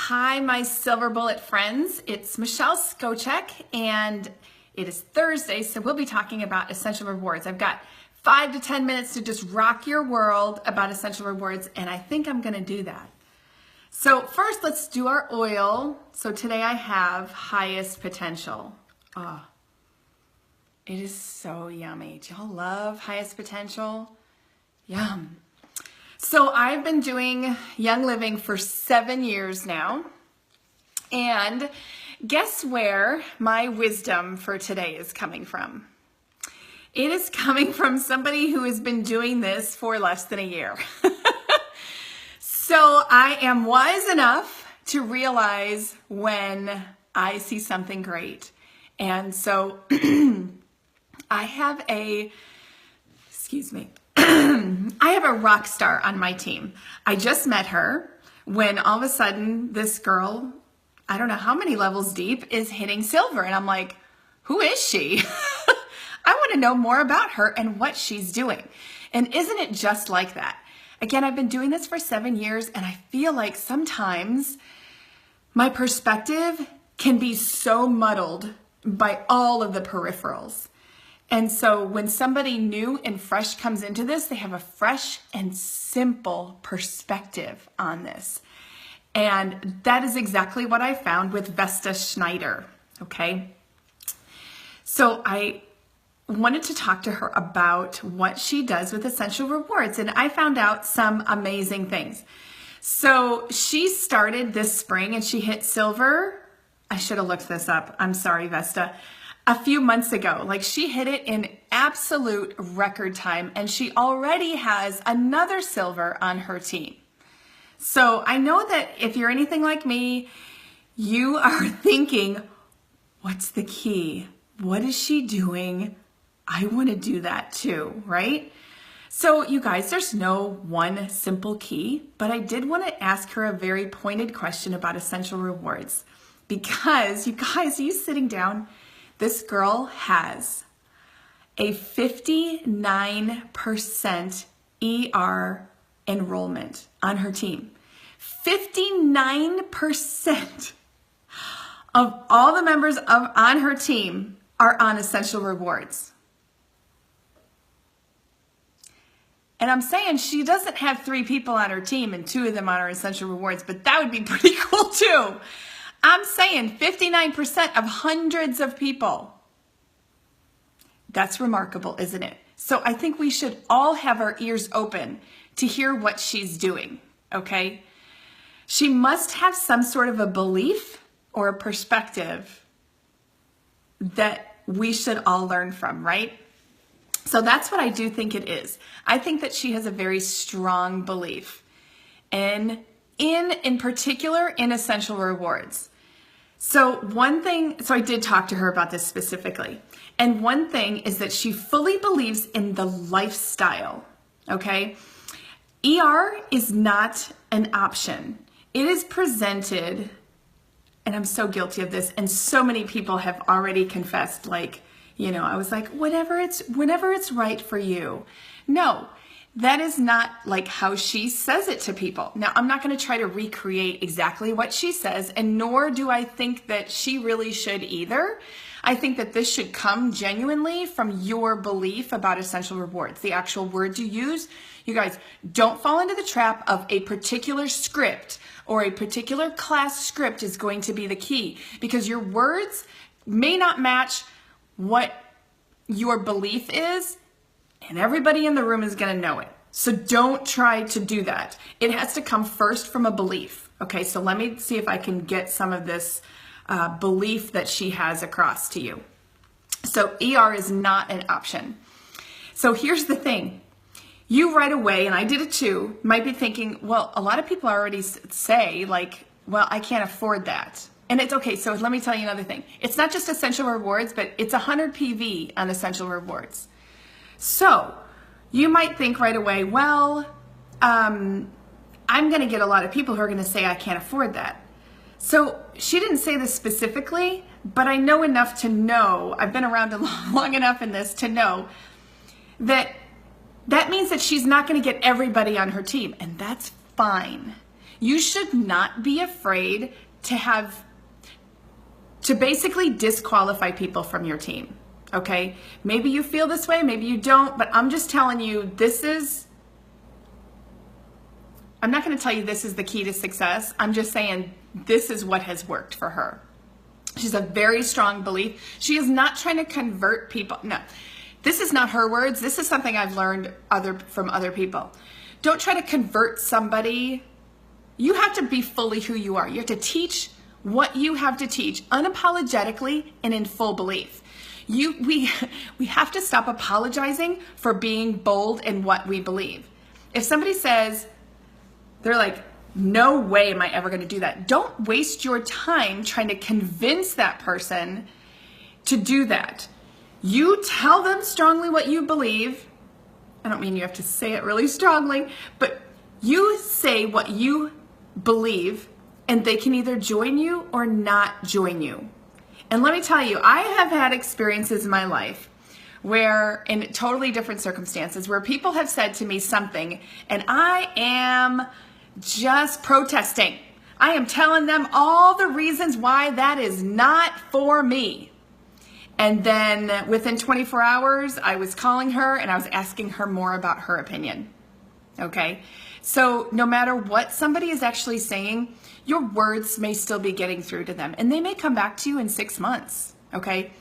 Hi, my silver bullet friends. It's Michelle Skoczek, and it is Thursday, so we'll be talking about essential rewards. I've got 5 to 10 minutes to just rock your world about essential rewards, and I think I'm going to do that. So first, let's do our oil. So today I have highest potential. Oh, it is so yummy. Do y'all love highest potential? Yum. So I've been doing Young Living for 7 years now, and guess where my wisdom for today is coming from? It is coming from somebody who has been doing this for less than a year. So I am wise enough to realize when I see something great. And so I have a rock star on my team. I just met her when all of a sudden this girl, I don't know how many levels deep, is hitting silver. And I'm like, who is she? I want to know more about her and what she's doing. And isn't it just like that? Again, I've been doing this for 7 years, and I feel like sometimes my perspective can be so muddled by all of the peripherals. And so when somebody new and fresh comes into this, they have a fresh and simple perspective on this. And that is exactly what I found with Vesta Schneider, okay? So I wanted to talk to her about what she does with essential rewards, and I found out some amazing things. So she started this spring and she hit silver. I should have looked this up. I'm sorry, Vesta. A few months ago, like she hit it in absolute record time, and she already has another silver on her team. So I know that if you're anything like me, you are thinking, what's the key? What is she doing? I want to do that too, right? So you guys, there's no one simple key, but I did want to ask her a very pointed question about essential rewards, because you guys, are you sitting down? This girl has a 59% ER enrollment on her team. 59% of all the members on her team are on essential rewards. And I'm saying she doesn't have 3 people on her team and 2 of them on her essential rewards, but that would be pretty cool too. I'm saying 59% of hundreds of people. That's remarkable, isn't it? So I think we should all have our ears open to hear what she's doing, okay? She must have some sort of a belief or a perspective that we should all learn from, right? So that's what I do think it is. I think that she has a very strong belief in particular in essential rewards. So I did talk to her about this specifically. And one thing is that she fully believes in the lifestyle, okay? ER is not an option. It is presented, and I'm so guilty of this, and so many people have already confessed, like, you know, I was like, whenever it's right for you. No, that is not like how she says it to people. Now, I'm not going to try to recreate exactly what she says, and nor do I think that she really should either. I think that this should come genuinely from your belief about essential rewards, the actual words you use. You guys, don't fall into the trap of a particular script or a particular class script is going to be the key, because your words may not match what your belief is, and everybody in the room is going to know it. So don't try to do that. It has to come first from a belief. Okay, so let me see if I can get some of this belief that she has across to you. So ER is not an option. So here's the thing. You right away, and I did it too, might be thinking, well, a lot of people already say like, well, I can't afford that. And it's okay, so let me tell you another thing. It's not just essential rewards, but it's 100 PV on essential rewards. So you might think right away, well, I'm going to get a lot of people who are going to say I can't afford that. So she didn't say this specifically, but I know enough to know, I've been around long enough in this to know that means that she's not going to get everybody on her team, and that's fine. You should not be afraid to basically disqualify people from your team. Okay? Maybe you feel this way, maybe you don't, but I'm just telling you, I'm not going to tell you this is the key to success. I'm just saying this is what has worked for her. She's a very strong belief. She is not trying to convert people. No, this is not her words. This is something I've learned from other people. Don't try to convert somebody. You have to be fully who you are. You have to teach what you have to teach unapologetically and in full belief. We have to stop apologizing for being bold in what we believe. If somebody says, they're like, no way am I ever going to do that. Don't waste your time trying to convince that person to do that. You tell them strongly what you believe. I don't mean you have to say it really strongly, but you say what you believe, and they can either join you or not join you. And let me tell you, I have had experiences in my life where, in totally different circumstances, where people have said to me something, and I am just protesting. I am telling them all the reasons why that is not for me. And then within 24 hours, I was calling her and I was asking her more about her opinion. Okay? So no matter what somebody is actually saying, your words may still be getting through to them. And they may come back to you in 6 months. Okay?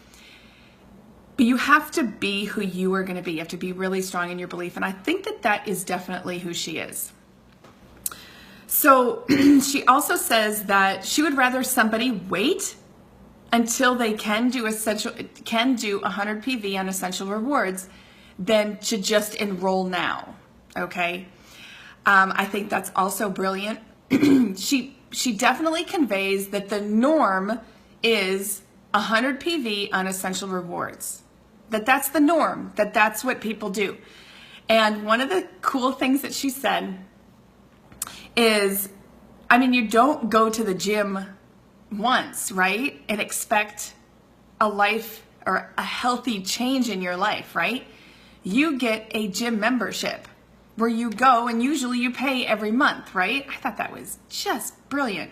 But you have to be who you are going to be. You have to be really strong in your belief. And I think that that is definitely who she is. So she also says that she would rather somebody wait until they can do 100 PV on essential rewards than to just enroll now. Okay, I think that's also brilliant. She definitely conveys that the norm is 100 PV on essential rewards. That's the norm. That's what people do. And one of the cool things that she said is, I mean, you don't go to the gym once, right, and expect a life or a healthy change in your life, right? You get a gym membership where you go and usually you pay every month, right? I thought that was just brilliant.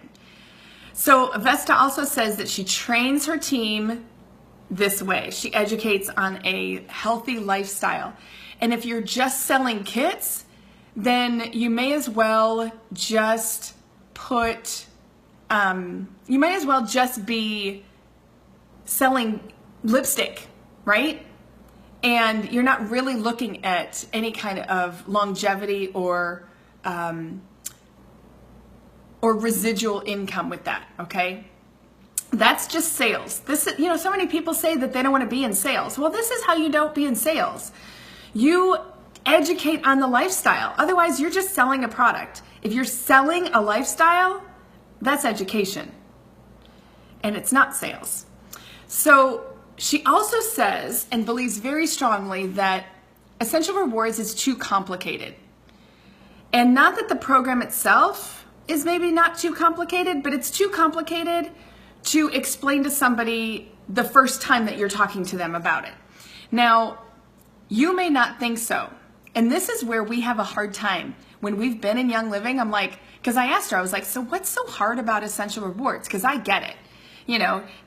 So Vesta also says that she trains her team this way. She educates on a healthy lifestyle. And if you're just selling kits, then you may as well just be selling lipstick, right? And you're not really looking at any kind of longevity or residual income with that, okay? That's just sales. So many people say that they don't want to be in sales. Well, this is how you don't be in sales. You educate on the lifestyle. Otherwise, you're just selling a product. If you're selling a lifestyle, that's education. And it's not sales. So she also says and believes very strongly that essential rewards is too complicated. And not that the program itself is maybe not too complicated, but it's too complicated to explain to somebody the first time that you're talking to them about it. Now, you may not think so. And this is where we have a hard time. When we've been in Young Living, I'm like, because I asked her, I was like, so what's so hard about essential rewards? Because I get it.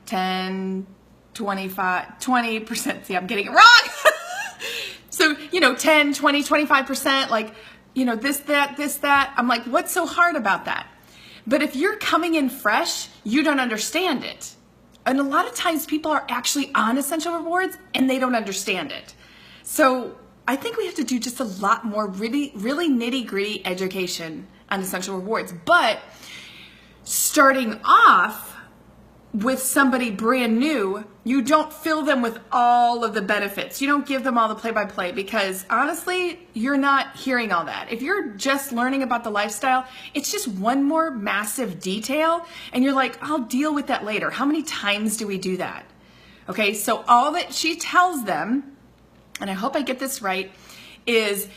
10, 25, 20%. See, I'm getting it wrong. So, 10, 20, 25%, like, this, that. I'm like, what's so hard about that? But if you're coming in fresh, you don't understand it. And a lot of times people are actually on essential rewards and they don't understand it. So I think we have to do just a lot more really, really nitty-gritty education on essential rewards. But starting off with somebody brand new, you don't fill them with all of the benefits. You don't give them all the play-by-play because honestly, you're not hearing all that. If you're just learning about the lifestyle, it's just one more massive detail and you're like, I'll deal with that later. How many times do we do that? Okay, so all that she tells them, and I hope I get this right, is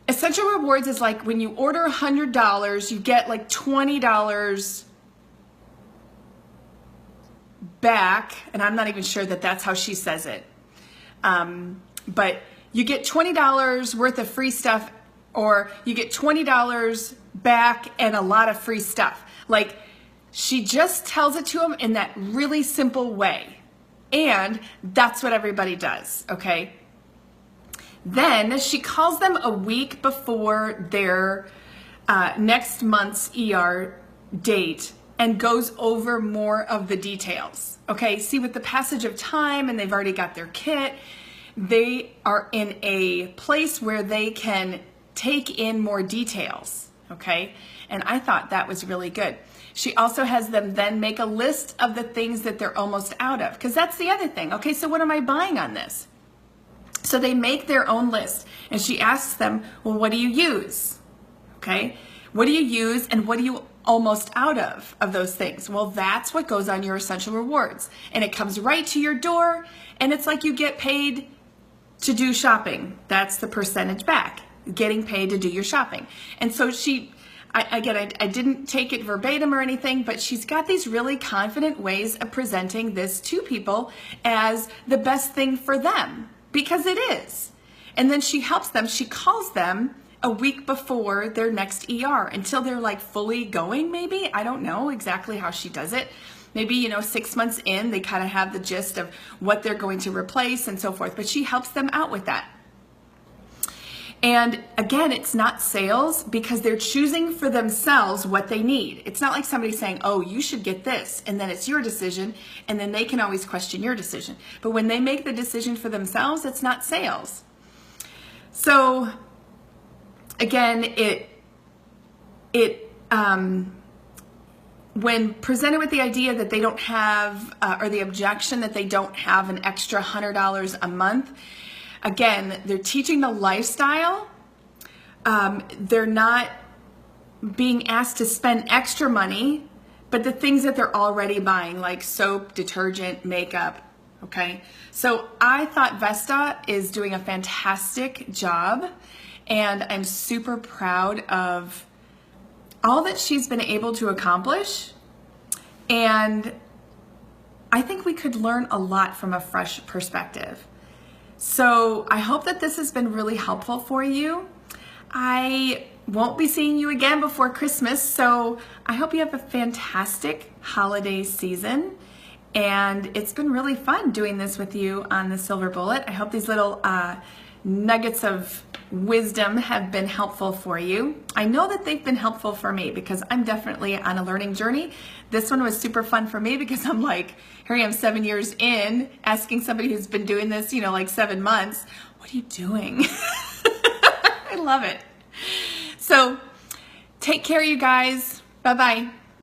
essential rewards is like when you order $100, you get like $20 back, and I'm not even sure that that's how she says it, but you get $20 worth of free stuff or you get $20 back and a lot of free stuff. Like, she just tells it to them in that really simple way. And that's what everybody does, okay? Then she calls them a week before their next month's ER date and goes over more of the details. Okay, see, with the passage of time and they've already got their kit, they are in a place where they can take in more details, okay? And I thought that was really good. She also has them then make a list of the things that they're almost out of, because that's the other thing. Okay, so what am I buying on this? So they make their own list, and she asks them, well, what do you use? Okay, what do you use and what are you almost out of those things? Well, that's what goes on your essential rewards, and it comes right to your door, and it's like you get paid to do shopping. That's the percentage back, getting paid to do your shopping. And so I didn't take it verbatim or anything, but she's got these really confident ways of presenting this to people as the best thing for them, because it is. And then she helps them, she calls them a week before their next ER until they're like fully going, maybe. I don't know exactly how she does it. Maybe, 6 months in, they kind of have the gist of what they're going to replace and so forth, but she helps them out with that. And again, it's not sales, because they're choosing for themselves what they need. It's not like somebody saying, oh, you should get this, and then it's your decision, and then they can always question your decision. But when they make the decision for themselves, it's not sales. So again, when presented with the idea that they don't have, or the objection that they don't have an extra $100 a month, again, they're teaching the lifestyle. They're not being asked to spend extra money, but the things that they're already buying, like soap, detergent, makeup, okay? So I thought Vesta is doing a fantastic job, and I'm super proud of all that she's been able to accomplish. And I think we could learn a lot from a fresh perspective. So I hope that this has been really helpful for you. I won't be seeing you again before Christmas, so I hope you have a fantastic holiday season. And it's been really fun doing this with you on the Silver Bullet. I hope these little nuggets of wisdom have been helpful for you. I know that they've been helpful for me, because I'm definitely on a learning journey. This one was super fun for me, because I'm like, here I am 7 years in, asking somebody who's been doing this, like 7 months, what are you doing? I love it. So take care, you guys. Bye-bye.